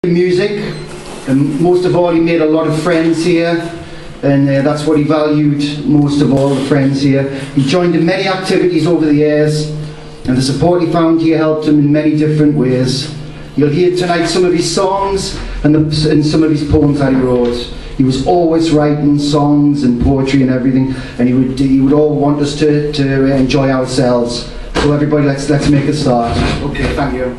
Music, and most of all he made a lot of friends here, and that's what he valued most of all, the friends here. He joined in many activities over the years, and the support he found here helped him in many different ways. You'll hear tonight some of his songs and some of his poems that he wrote. He was always writing songs and poetry and everything, and he would all want us to enjoy ourselves. So everybody, let's make a start. Okay, thank you.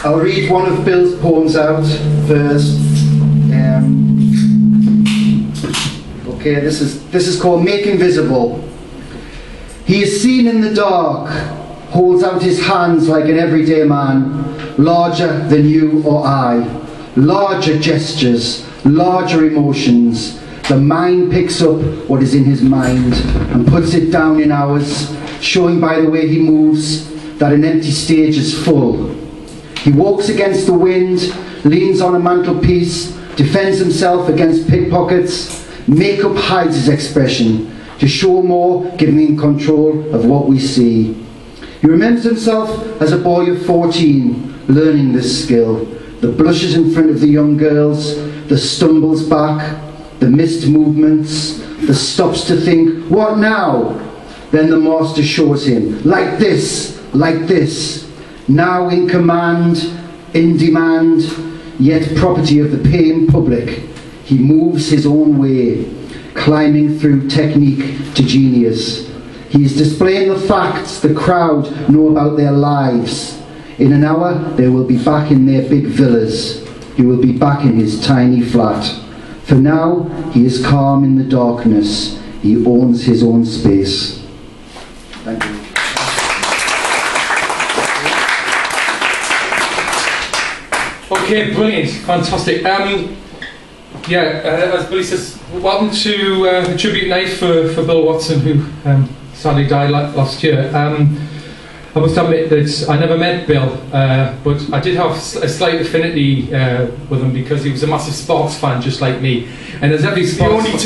I'll read one of Bill's poems out first. Okay, this is called Making Visible. He is seen in the dark, holds out his hands like an everyday man, larger than you or I, larger gestures, larger emotions. The mind picks up what is in his mind and puts it down in ours, showing by the way he moves that an empty stage is full. He walks against the wind, leans on a mantelpiece, defends himself against pickpockets. Makeup hides his expression to show more, giving him control of what we see. He remembers himself as a boy of 14, learning this skill. The blushes in front of the young girls, the stumbles back, the missed movements, the stops to think, what now? Then the master shows him, like this, now in command, in demand, yet property of the paying public. He moves his own way, climbing through technique to genius. He is displaying the facts the crowd know about their lives. In an hour, they will be back in their big villas. He will be back in his tiny flat. For now, he is calm in the darkness. He owns his own space. Thank you. Okay, brilliant, fantastic. As Billy says, welcome to the tribute night for Bill Watson, who sadly died last year. I must admit that I never met Bill, but I did have a slight affinity with him because he was a massive Sparks fan, just like me. And as every Sparks as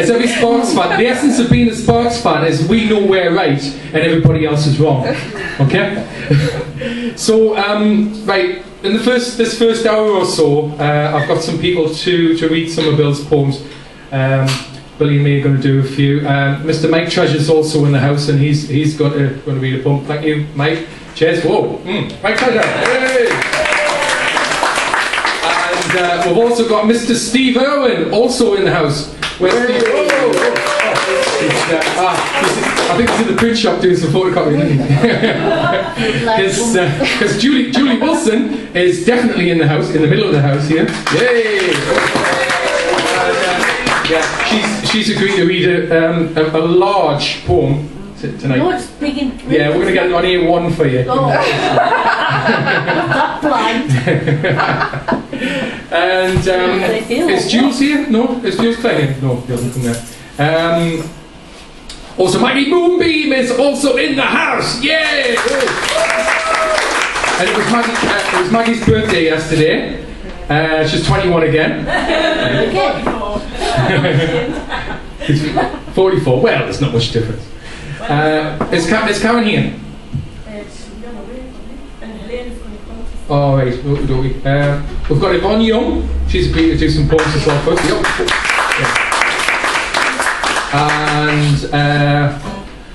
every Sparks fan, the essence of being a Sparks fan is we know we're right and everybody else is wrong. Okay. So right. In this first hour or so, I've got some people to read some of Bill's poems. Billy and me are going to do a few. Mr. Mike Treasure's also in the house, and he's going to read a poem. Thank you, Mike. Cheers. Whoa, Mike Treasure. Hey. And we've also got Mr. Steve Irwin also in the house. Where's Steve? I think he's in the print shop doing some photocopying. Because Julie Wilson is definitely in the house, in the middle of the house here. Yay! She's agreed to read a large poem tonight. No, it's big and yeah, we're going to get on here one for you. Oh. Not blind. And is Jules here? No? Is Jules Klein here? No, he hasn't come there. Also, Maggie Moonbeam is also in the house. Yay! And it was Maggie's birthday yesterday. She's 21 again. She's 44. Well, there's not much difference. Is Karen here? All right. We've got Yvonne Young. She's agreed to do some poems as well for us. Yep. And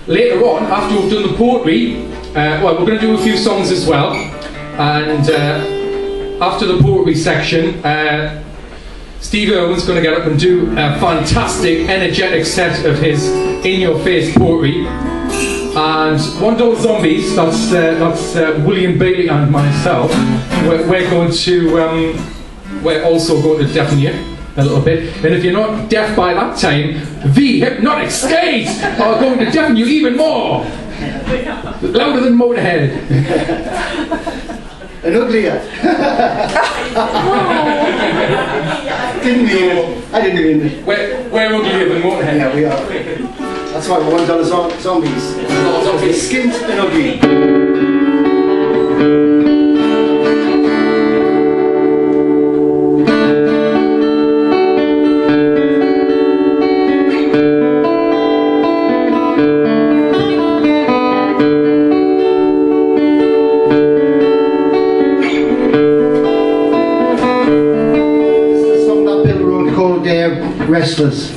later on, after we've done the poetry, well, we're going to do a few songs as well. And after the poetry section, Steve Irwin's going to get up and do a fantastic, energetic set of his in-your-face poetry. And $1 Zombies, that's William Bailey and myself. We're also going to deafen you a little bit, and if you're not deaf by that time, the Hypnotic Skate are going to deafen you even more. Louder than Motorhead. And uglier. Didn't mean it. I didn't mean it. We're uglier than Motorhead. Yeah, we are. That's why we're $1 Zombies. Skint and ugly. wrestlers.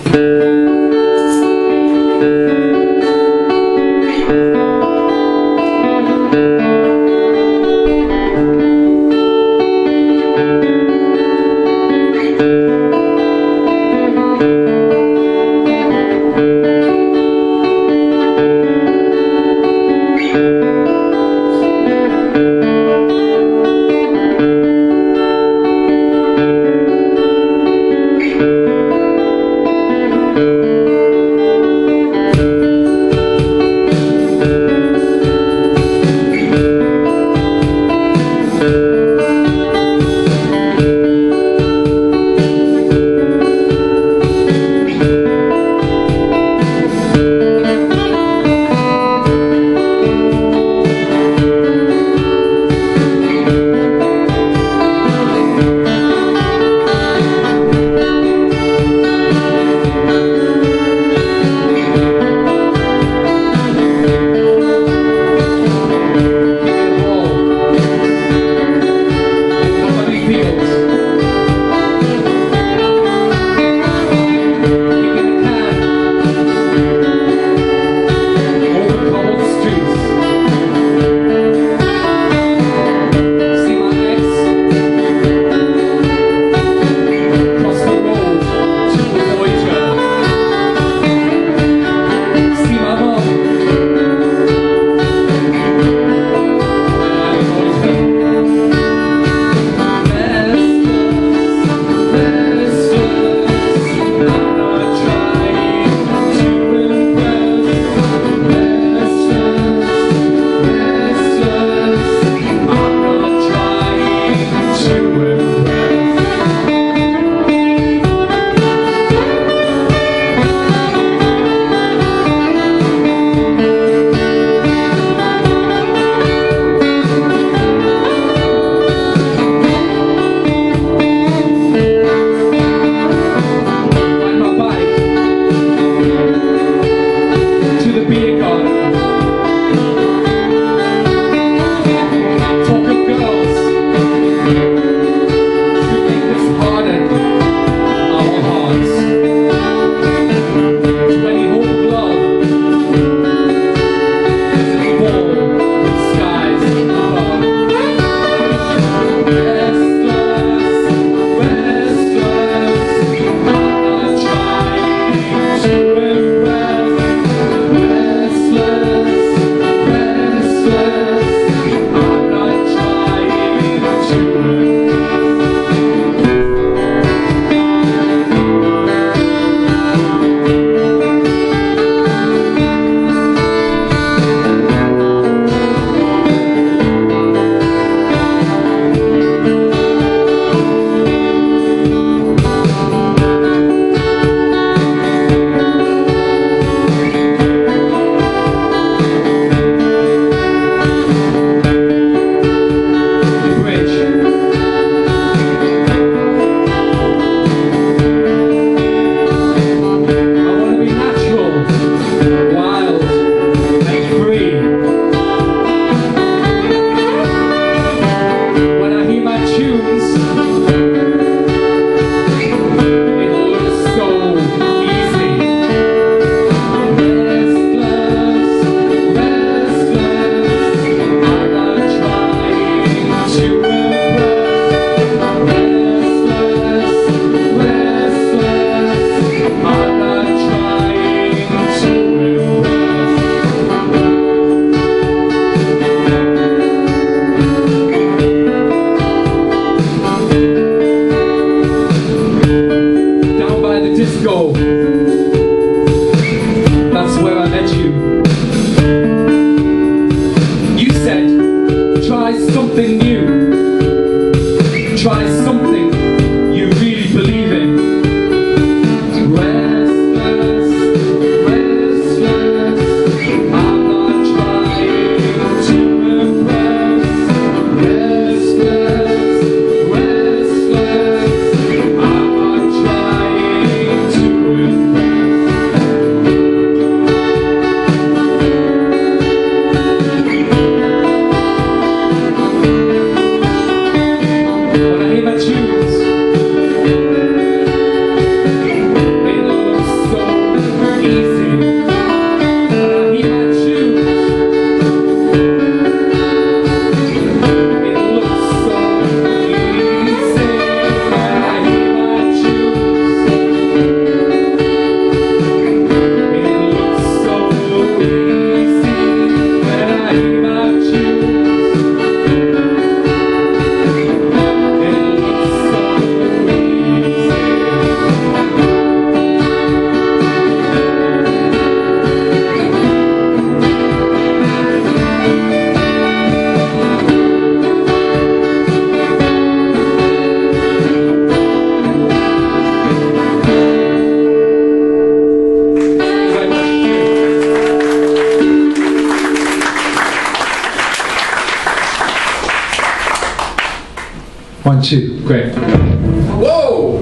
1, 2, great. Whoa!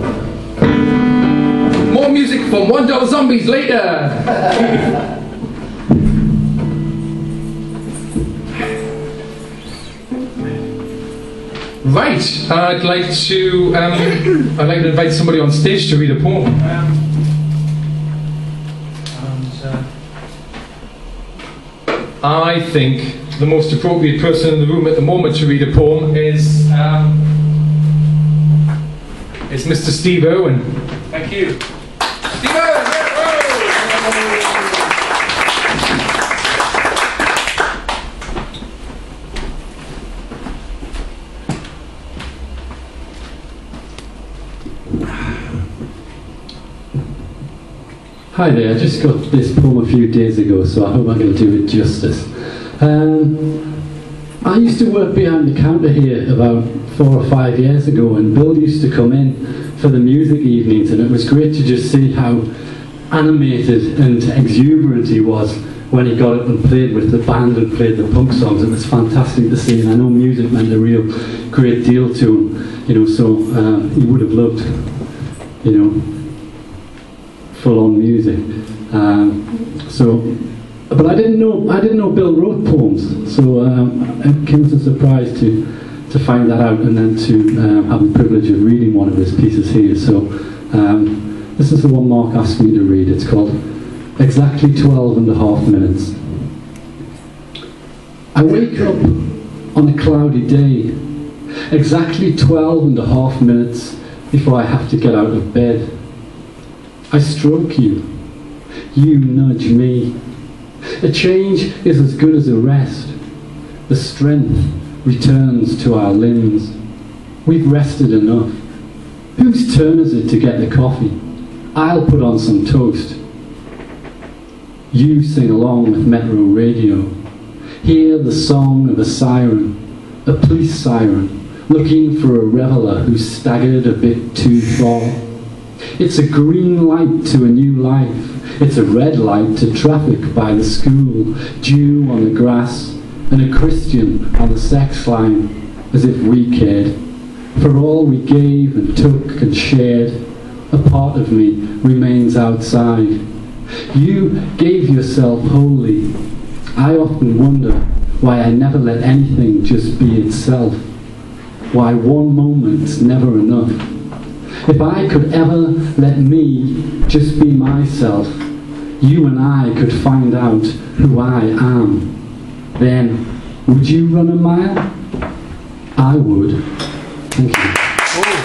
More music from $1 Zombies later! Right, I'd like to invite somebody on stage to read a poem. I think the most appropriate person in the room at the moment to read a poem is Mr. Steve Irwin. Thank you. Steve Irwin! Hi there, I just got this poem a few days ago, so I hope I can do it justice. I used to work behind the counter here about 4 or 5 years ago, and Bill used to come in for the music evenings, and it was great to just see how animated and exuberant he was when he got up and played with the band and played the punk songs. It was fantastic to see, and I know music meant a real great deal to him, so he would have loved, full-on music. But I didn't know Bill wrote poems, so it came as a surprise to find that out, and then to have the privilege of reading one of his pieces here. So this is the one Mark asked me to read. It's called Exactly 12.5 minutes. I wake up on a cloudy day, exactly 12.5 minutes before I have to get out of bed. I stroke you, you nudge me. A change is as good as a rest. The strength returns to our limbs. We've rested enough. Whose turn is it to get the coffee? I'll put on some toast. You sing along with Metro Radio. Hear the song of a siren, a police siren, looking for a reveller who staggered a bit too far. It's a green light to a new life. It's a red light to traffic by the school, dew on the grass, and a Christian on the sex line, as if we cared. For all we gave and took and shared, a part of me remains outside. You gave yourself wholly. I often wonder why I never let anything just be itself. Why one moment's never enough. If I could ever let me just be myself, you and I could find out who I am. Then, would you run a mile? I would. Thank you.